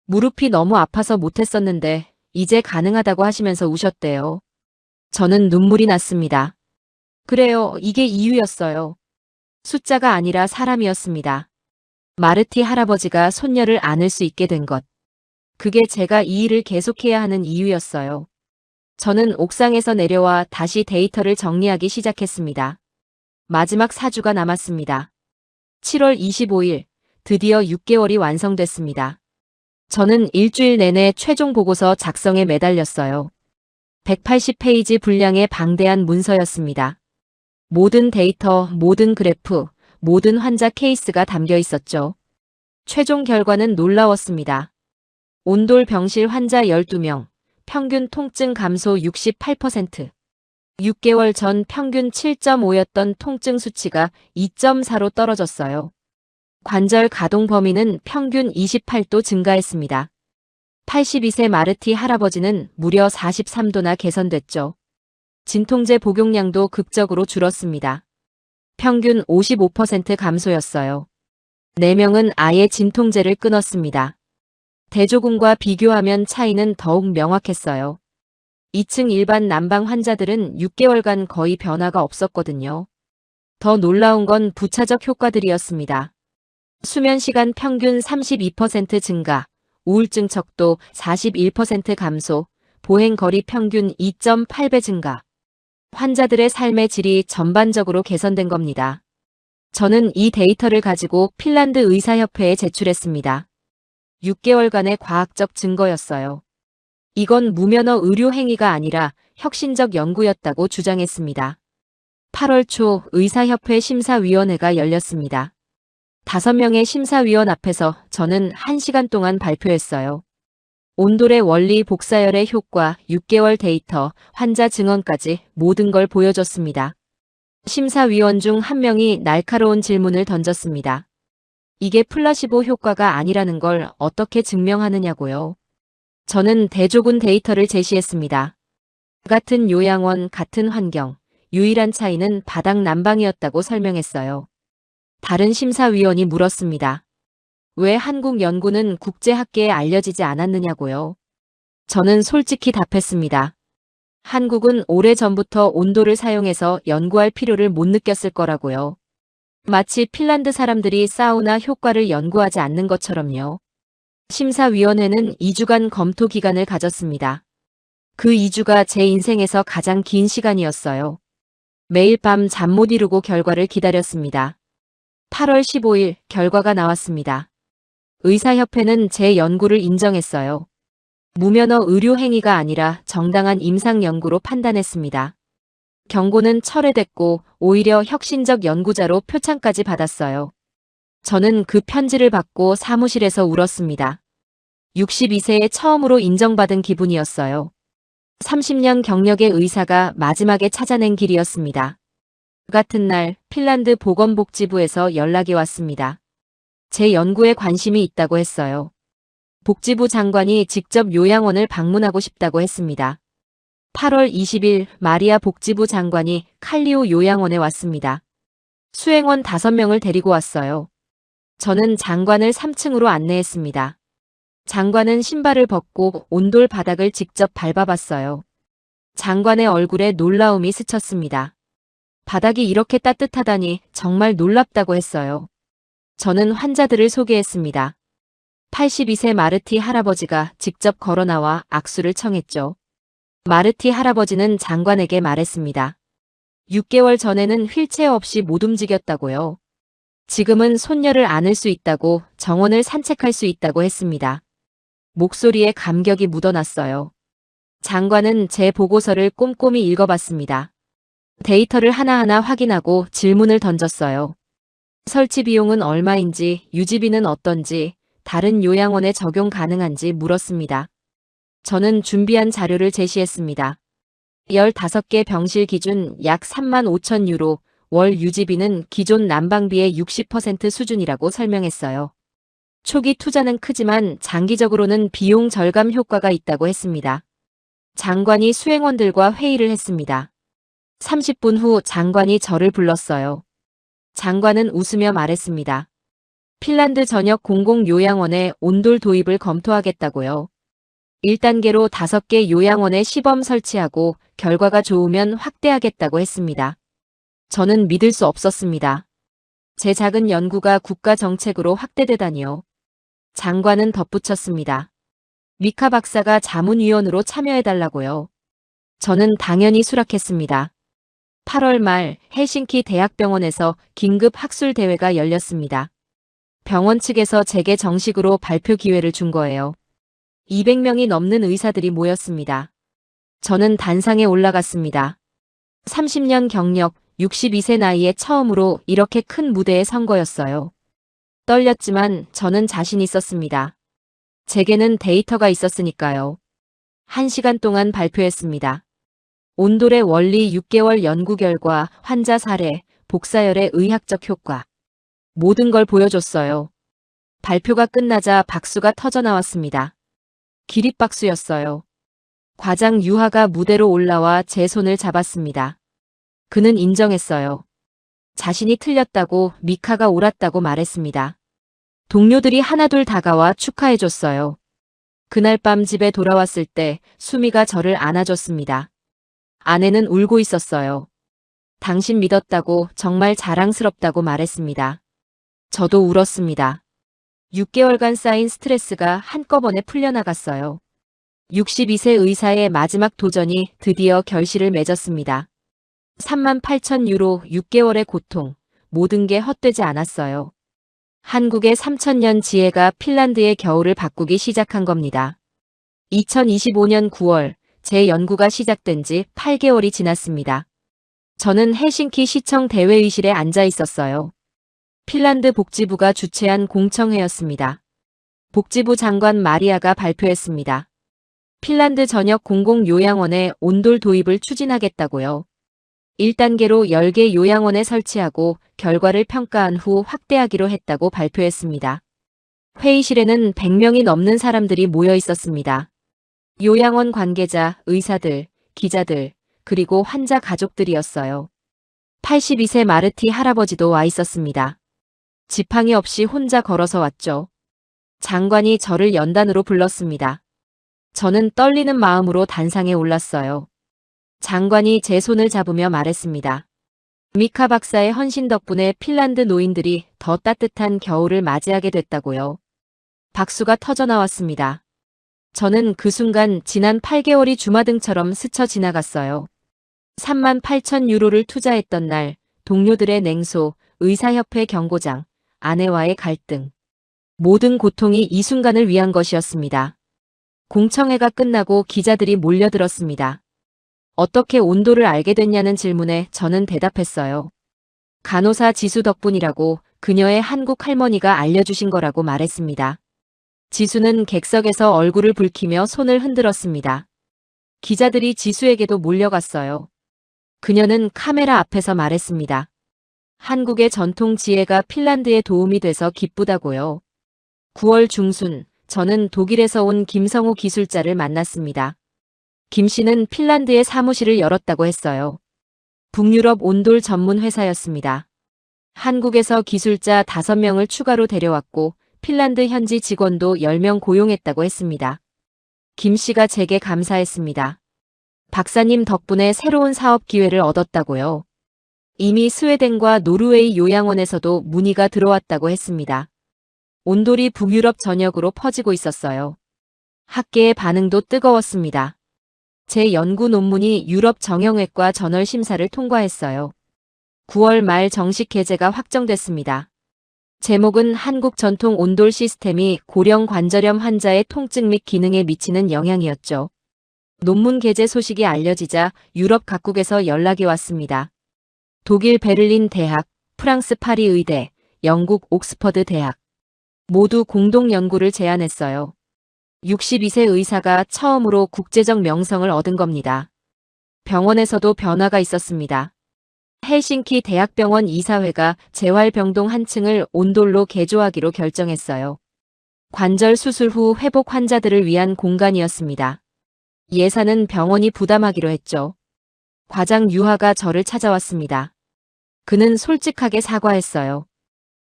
무릎이 너무 아파서 못했었는데 이제 가능하다고 하시면서 우셨대요. 저는 눈물이 났습니다. 그래요, 이게 이유였어요. 숫자가 아니라 사람이었습니다. 마르티 할아버지가 손녀를 안을 수 있게 된 것. 그게 제가 이 일을 계속해야 하는 이유였어요. 저는 옥상에서 내려와 다시 데이터를 정리하기 시작했습니다. 마지막 4주가 남았습니다. 7월 25일, 드디어 6개월이 완성됐습니다. 저는 일주일 내내 최종 보고서 작성에 매달렸어요. 180페이지 분량의 방대한 문서였습니다. 모든 데이터, 모든 그래프, 모든 환자 케이스가 담겨 있었죠. 최종 결과는 놀라웠습니다. 온돌 병실 환자 12명, 평균 통증 감소 68%. 6개월 전 평균 7.5였던 통증 수치가 2.4로 떨어졌어요. 관절 가동 범위는 평균 28도 증가했습니다. 82세 마르티 할아버지는 무려 43도나 개선됐죠. 진통제 복용량도 극적으로 줄었습니다. 평균 55% 감소였어요. 4명은 아예 진통제를 끊었습니다. 대조군과 비교하면 차이는 더욱 명확했어요. 2층 일반 난방 환자들은 6개월간 거의 변화가 없었거든요. 더 놀라운 건 부차적 효과들이었습니다. 수면 시간 평균 32% 증가, 우울증 척도 41% 감소, 보행 거리 평균 2.8배 증가. 환자들의 삶의 질이 전반적으로 개선된 겁니다. 저는 이 데이터를 가지고 핀란드 의사협회에 제출했습니다. 6개월간의 과학적 증거였어요. 이건 무면허 의료 행위가 아니라 혁신적 연구였다고 주장했습니다. 8월 초 의사협회 심사위원회가 열렸습니다. 5명의 심사위원 앞에서 저는 1시간 동안 발표했어요. 온돌의 원리 복사열의 효과, 6개월 데이터, 환자 증언까지 모든 걸 보여줬습니다. 심사위원 중 한 명이 날카로운 질문을 던졌습니다. 이게 플라시보 효과가 아니라는 걸 어떻게 증명하느냐고요. 저는 대조군 데이터를 제시했습니다. 같은 요양원, 같은 환경, 유일한 차이는 바닥 난방이었다고 설명했어요. 다른 심사위원이 물었습니다. 왜 한국 연구는 국제학계에 알려지지 않았느냐고요. 저는 솔직히 답했습니다. 한국은 오래전부터 온도를 사용해서 연구할 필요를 못 느꼈을 거라고요. 마치 핀란드 사람들이 사우나 효과를 연구하지 않는 것처럼요. 심사위원회는 2주간 검토 기간을 가졌습니다. 그 2주가 제 인생에서 가장 긴 시간이었어요. 매일 밤 잠 못 이루고 결과를 기다렸습니다. 8월 15일 결과가 나왔습니다. 의사협회는 제 연구를 인정했어요. 무면허 의료 행위가 아니라 정당한 임상 연구로 판단했습니다. 경고는 철회됐고 오히려 혁신적 연구자로 표창까지 받았어요. 저는 그 편지를 받고 사무실에서 울었습니다. 62세에 처음으로 인정받은 기분이었어요. 30년 경력의 의사가 마지막에 찾아낸 길이었습니다. 같은 날 핀란드 보건복지부에서 연락이 왔습니다. 제 연구에 관심이 있다고 했어요. 복지부 장관이 직접 요양원을 방문하고 싶다고 했습니다. 8월 20일 마리아 복지부 장관이 칼리오 요양원에 왔습니다. 수행원 5명을 데리고 왔어요. 저는 장관을 3층으로 안내했습니다. 장관은 신발을 벗고 온돌 바닥을 직접 밟아봤어요. 장관의 얼굴에 놀라움이 스쳤습니다. 바닥이 이렇게 따뜻하다니 정말 놀랍다고 했어요. 저는 환자들을 소개했습니다. 82세 마르티 할아버지가 직접 걸어나와 악수를 청했죠. 마르티 할아버지는 장관에게 말했습니다. 6개월 전에는 휠체어 없이 못 움직였다고요. 지금은 손녀를 안을 수 있다고, 정원을 산책할 수 있다고 했습니다. 목소리에 감격이 묻어났어요. 장관은 제 보고서를 꼼꼼히 읽어봤습니다. 데이터를 하나하나 확인하고 질문을 던졌어요. 설치 비용은 얼마인지, 유지비는 어떤지, 다른 요양원에 적용 가능한지 물었습니다. 저는 준비한 자료를 제시했습니다. 15개 병실 기준 약 3만 5천 유로, 월 유지비는 기존 난방비의 60% 수준이라고 설명했어요. 초기 투자는 크지만 장기적으로는 비용 절감 효과가 있다고 했습니다. 장관이 수행원들과 회의를 했습니다. 30분 후 장관이 저를 불렀어요. 장관은 웃으며 말했습니다. 핀란드 전역 공공요양원에 온돌 도입을 검토하겠다고요. 1단계로 5개 요양원에 시범 설치하고 결과가 좋으면 확대하겠다고 했습니다. 저는 믿을 수 없었습니다. 제 작은 연구가 국가 정책으로 확대되다니요. 장관은 덧붙였습니다. 미카 박사가 자문위원으로 참여해달라고요. 저는 당연히 수락했습니다. 8월 말 헬싱키 대학병원에서 긴급 학술 대회가 열렸습니다. 병원 측에서 제게 정식으로 발표 기회를 준 거예요. 200명이 넘는 의사들이 모였습니다. 저는 단상에 올라갔습니다. 30년 경력, 62세 나이에 처음으로 이렇게 큰 무대에 선 거였어요. 떨렸지만 저는 자신 있었습니다. 제게는 데이터가 있었으니까요. 1시간 동안 발표했습니다. 온돌의 원리 6개월 연구 결과, 환자 사례, 복사열의 의학적 효과. 모든 걸 보여줬어요. 발표가 끝나자 박수가 터져나왔습니다. 기립박수였어요. 과장 유하가 무대로 올라와 제 손을 잡았습니다. 그는 인정했어요. 자신이 틀렸다고, 미카가 옳았다고 말했습니다. 동료들이 하나둘 다가와 축하해줬어요. 그날 밤 집에 돌아왔을 때 수미가 저를 안아줬습니다. 아내는 울고 있었어요. 당신 믿었다고, 정말 자랑스럽다고 말했습니다. 저도 울었습니다. 6개월간 쌓인 스트레스가 한꺼번에 풀려나갔어요. 62세 의사의 마지막 도전이 드디어 결실을 맺었습니다. 38,000유로 6개월의 고통, 모든 게 헛되지 않았어요. 한국의 3,000년 지혜가 핀란드의 겨울을 바꾸기 시작한 겁니다. 2025년 9월, 제 연구가 시작된 지 8개월이 지났습니다. 저는 헬싱키 시청 대회의실에 앉아 있었어요. 핀란드 복지부가 주최한 공청회였습니다. 복지부 장관 마리아가 발표했습니다. 핀란드 전역 공공요양원에 온돌 도입을 추진하겠다고요. 1단계로 10개 요양원에 설치하고 결과를 평가한 후 확대하기로 했다고 발표했습니다. 회의실에는 100명이 넘는 사람들이 모여 있었습니다. 요양원 관계자, 의사들, 기자들, 그리고 환자 가족들이었어요. 82세 마르티 할아버지도 와 있었습니다. 지팡이 없이 혼자 걸어서 왔죠. 장관이 저를 연단으로 불렀습니다. 저는 떨리는 마음으로 단상에 올랐어요. 장관이 제 손을 잡으며 말했습니다. 미카 박사의 헌신 덕분에 핀란드 노인들이 더 따뜻한 겨울을 맞이하게 됐다고요. 박수가 터져나왔습니다. 저는 그 순간 지난 8개월이 주마등처럼 스쳐 지나갔어요. 38,000유로를 투자했던 날, 동료들의 냉소, 의사협회 경고장, 아내와의 갈등. 모든 고통이 이 순간을 위한 것이었습니다. 공청회가 끝나고 기자들이 몰려들었습니다. 어떻게 온도를 알게 됐냐는 질문에 저는 대답했어요. 간호사 지수 덕분이라고, 그녀의 한국 할머니가 알려주신 거라고 말했습니다. 지수는 객석에서 얼굴을 붉히며 손을 흔들었습니다. 기자들이 지수에게도 몰려갔어요. 그녀는 카메라 앞에서 말했습니다. 한국의 전통 지혜가 핀란드에 도움이 돼서 기쁘다고요. 9월 중순, 저는 독일에서 온 김성우 기술자를 만났습니다. 김 씨는 핀란드에 사무실을 열었다고 했어요. 북유럽 온돌 전문 회사였습니다. 한국에서 기술자 5명을 추가로 데려왔고 핀란드 현지 직원도 10명 고용했다고 했습니다. 김 씨가 제게 감사했습니다. 박사님 덕분에 새로운 사업 기회를 얻었다고요. 이미 스웨덴과 노르웨이 요양원에서도 문의가 들어왔다고 했습니다. 온돌이 북유럽 전역으로 퍼지고 있었어요. 학계의 반응도 뜨거웠습니다. 제 연구 논문이 유럽 정형외과 저널 심사를 통과했어요. 9월 말 정식 게재가 확정됐습니다. 제목은 한국 전통 온돌 시스템이 고령 관절염 환자의 통증 및 기능에 미치는 영향이었죠. 논문 게재 소식이 알려지자 유럽 각국에서 연락이 왔습니다. 독일 베를린 대학, 프랑스 파리 의대, 영국 옥스퍼드 대학. 모두 공동 연구를 제안했어요. 62세 의사가 처음으로 국제적 명성을 얻은 겁니다. 병원에서도 변화가 있었습니다. 헬싱키 대학병원 이사회가 재활병동 한 층을 온돌로 개조하기로 결정했어요. 관절 수술 후 회복 환자들을 위한 공간이었습니다. 예산은 병원이 부담하기로 했죠. 과장 유하가 저를 찾아왔습니다. 그는 솔직하게 사과했어요.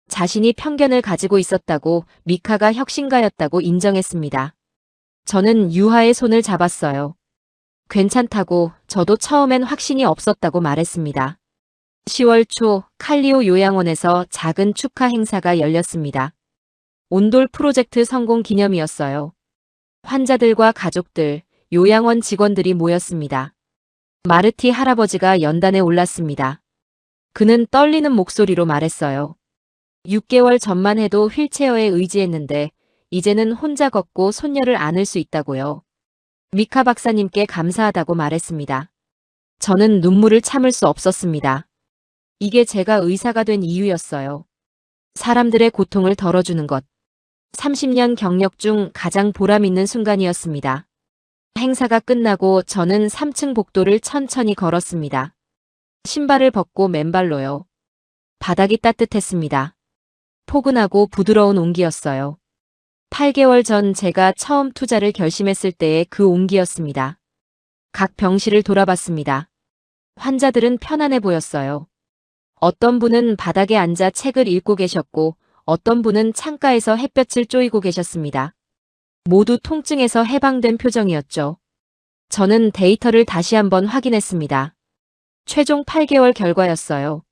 자신이 편견을 가지고 있었다고, 미카가 혁신가였다고 인정했습니다. 저는 유하의 손을 잡았어요. 괜찮다고, 저도 처음엔 확신이 없었다고 말했습니다. 10월 초 칼리오 요양원에서 작은 축하 행사가 열렸습니다. 온돌 프로젝트 성공 기념이었어요. 환자들과 가족들, 요양원 직원들이 모였습니다. 마르티 할아버지가 연단에 올랐습니다. 그는 떨리는 목소리로 말했어요. 6개월 전만 해도 휠체어에 의지했는데 이제는 혼자 걷고 손녀를 안을 수 있다고요. 미카 박사님께 감사하다고 말했습니다. 저는 눈물을 참을 수 없었습니다. 이게 제가 의사가 된 이유였어요. 사람들의 고통을 덜어주는 것. 30년 경력 중 가장 보람 있는 순간이었습니다. 행사가 끝나고 저는 3층 복도를 천천히 걸었습니다. 신발을 벗고 맨발로요. 바닥이 따뜻했습니다. 포근하고 부드러운 온기였어요. 8개월 전 제가 처음 투자를 결심했을 때의 그 온기였습니다. 각 병실을 돌아봤습니다. 환자들은 편안해 보였어요. 어떤 분은 바닥에 앉아 책을 읽고 계셨고 어떤 분은 창가에서 햇볕을 쬐이고 계셨습니다. 모두 통증에서 해방된 표정이었죠. 저는 데이터를 다시 한번 확인했습니다. 최종 8개월 결과였어요.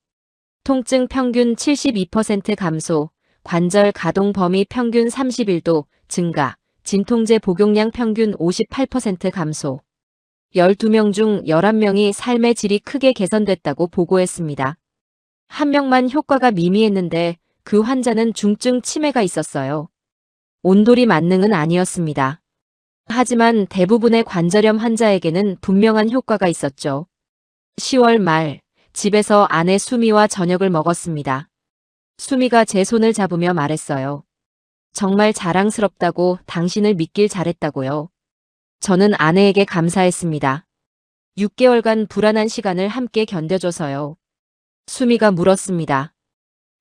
통증 평균 72% 감소, 관절 가동 범위 평균 31도 증가, 진통제 복용량 평균 58% 감소. 12명 중 11명이 삶의 질이 크게 개선됐다고 보고했습니다. 한 명만 효과가 미미했는데 그 환자는 중증 치매가 있었어요. 온돌이 만능은 아니었습니다. 하지만 대부분의 관절염 환자에게는 분명한 효과가 있었죠. 10월 말, 집에서 아내 수미와 저녁을 먹었습니다. 수미가 제 손을 잡으며 말했어요. 정말 자랑스럽다고, 당신을 믿길 잘했다고요. 저는 아내에게 감사했습니다. 6개월간 불안한 시간을 함께 견뎌줘서요. 수미가 물었습니다.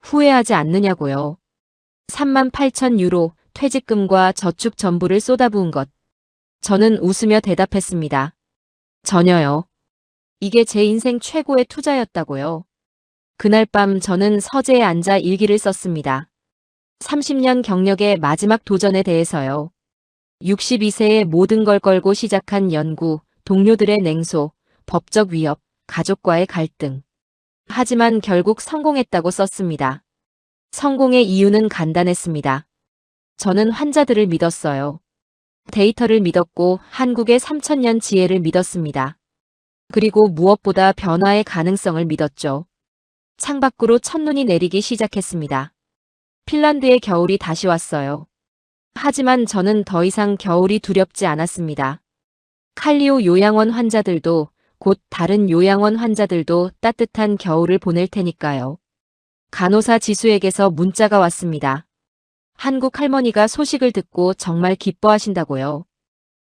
후회하지 않느냐고요. 38,000유로 퇴직금과 저축 전부를 쏟아부은 것. 저는 웃으며 대답했습니다. 전혀요. 이게 제 인생 최고의 투자였다고요. 그날 밤 저는 서재에 앉아 일기를 썼습니다. 30년 경력의 마지막 도전에 대해서요. 62세에 모든 걸 걸고 시작한 연구, 동료들의 냉소, 법적 위협, 가족과의 갈등. 하지만 결국 성공했다고 썼습니다. 성공의 이유는 간단했습니다. 저는 환자들을 믿었어요. 데이터를 믿었고 한국의 3000년 지혜를 믿었습니다. 그리고 무엇보다 변화의 가능성을 믿었죠. 창밖으로 첫눈이 내리기 시작했습니다. 핀란드의 겨울이 다시 왔어요. 하지만 저는 더 이상 겨울이 두렵지 않았습니다. 칼리오 요양원 환자들도 곧 다른 요양원 환자들도 따뜻한 겨울을 보낼 테니까요. 간호사 지수에게서 문자가 왔습니다. 한국 할머니가 소식을 듣고 정말 기뻐하신다고요.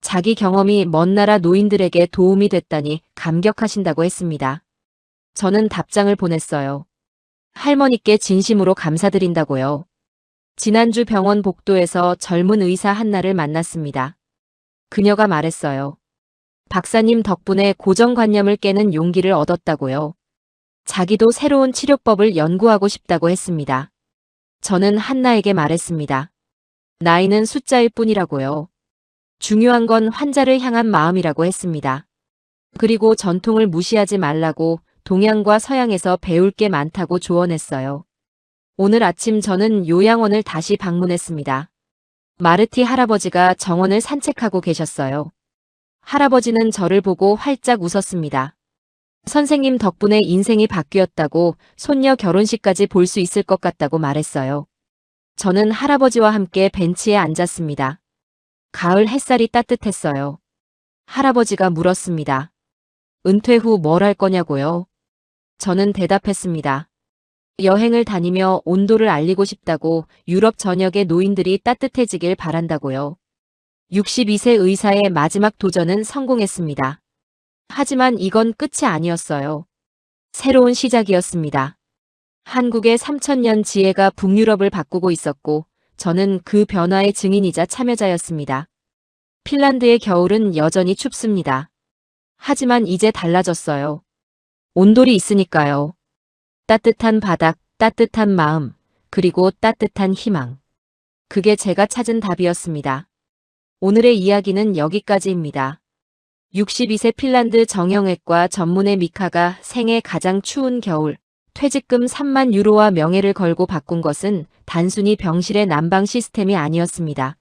자기 경험이 먼 나라 노인들에게 도움이 됐다니 감격하신다고 했습니다. 저는 답장을 보냈어요. 할머니께 진심으로 감사드린다고요. 지난주 병원 복도에서 젊은 의사 한나를 만났습니다. 그녀가 말했어요. 박사님 덕분에 고정관념을 깨는 용기를 얻었다고요. 자기도 새로운 치료법을 연구하고 싶다고 했습니다. 저는 한나에게 말했습니다. 나이는 숫자일 뿐이라고요. 중요한 건 환자를 향한 마음이라고 했습니다. 그리고 전통을 무시하지 말라고, 동양과 서양에서 배울 게 많다고 조언했어요. 오늘 아침 저는 요양원을 다시 방문했습니다. 마르티 할아버지가 정원을 산책하고 계셨어요. 할아버지는 저를 보고 활짝 웃었습니다. 선생님 덕분에 인생이 바뀌었다고, 손녀 결혼식까지 볼 수 있을 것 같다고 말했어요. 저는 할아버지와 함께 벤치에 앉았습니다. 가을 햇살이 따뜻했어요. 할아버지가 물었습니다. 은퇴 후 뭘 할 거냐고요? 저는 대답했습니다. 여행을 다니며 온도를 알리고 싶다고, 유럽 전역의 노인들이 따뜻해지길 바란다고요. 62세 의사의 마지막 도전은 성공했습니다. 하지만 이건 끝이 아니었어요. 새로운 시작이었습니다. 한국의 3000년 지혜가 북유럽을 바꾸고 있었고, 저는 그 변화의 증인이자 참여자였습니다. 핀란드의 겨울은 여전히 춥습니다. 하지만 이제 달라졌어요. 온돌이 있으니까요. 따뜻한 바닥, 따뜻한 마음, 그리고 따뜻한 희망. 그게 제가 찾은 답이었습니다. 오늘의 이야기는 여기까지입니다. 62세 핀란드 정형외과 전문의 미카가 생애 가장 추운 겨울, 퇴직금 3만 유로와 명예를 걸고 바꾼 것은 단순히 병실의 난방 시스템이 아니었습니다.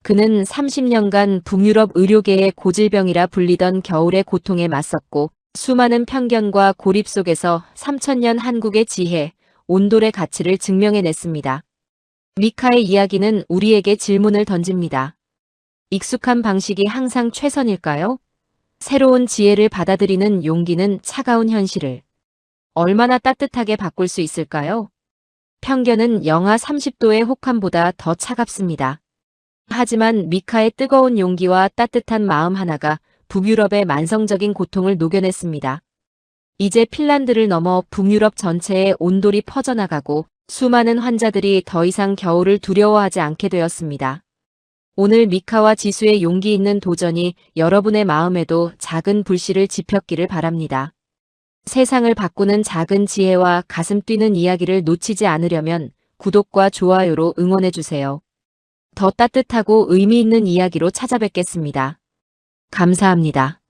그는 30년간 북유럽 의료계의 고질병이라 불리던 겨울의 고통에 맞섰고 수많은 편견과 고립 속에서 3000년 한국의 지혜, 온돌의 가치를 증명해냈습니다. 미카의 이야기는 우리에게 질문을 던집니다. 익숙한 방식이 항상 최선일까요? 새로운 지혜를 받아들이는 용기는 차가운 현실을 얼마나 따뜻하게 바꿀 수 있을까요? 편견은 영하 30도의 혹한보다 더 차갑습니다. 하지만 미카의 뜨거운 용기와 따뜻한 마음 하나가 북유럽의 만성적인 고통을 녹여냈습니다. 이제 핀란드를 넘어 북유럽 전체에 온돌이 퍼져나가고 수많은 환자들이 더 이상 겨울을 두려워하지 않게 되었습니다. 오늘 미카와 지수의 용기 있는 도전이 여러분의 마음에도 작은 불씨를 지폈기를 바랍니다. 세상을 바꾸는 작은 지혜와 가슴 뛰는 이야기를 놓치지 않으려면 구독과 좋아요로 응원해주세요. 더 따뜻하고 의미 있는 이야기로 찾아뵙겠습니다. 감사합니다.